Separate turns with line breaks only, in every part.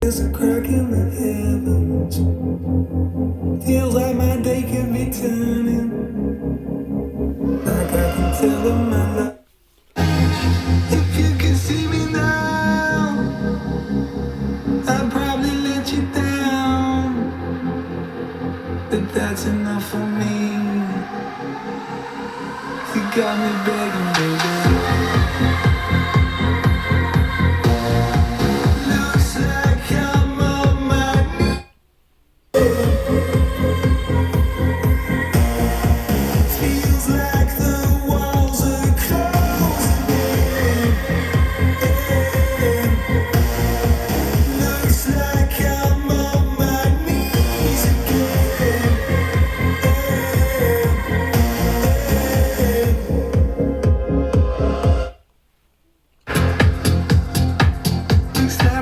There's a crack in the heavens. Feels like my day could be turning. Like I can tell them my love. If you could see me now, I'd probably let you down. But that's enough for me. You got me begging, baby. Looks like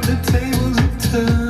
the tables are turned.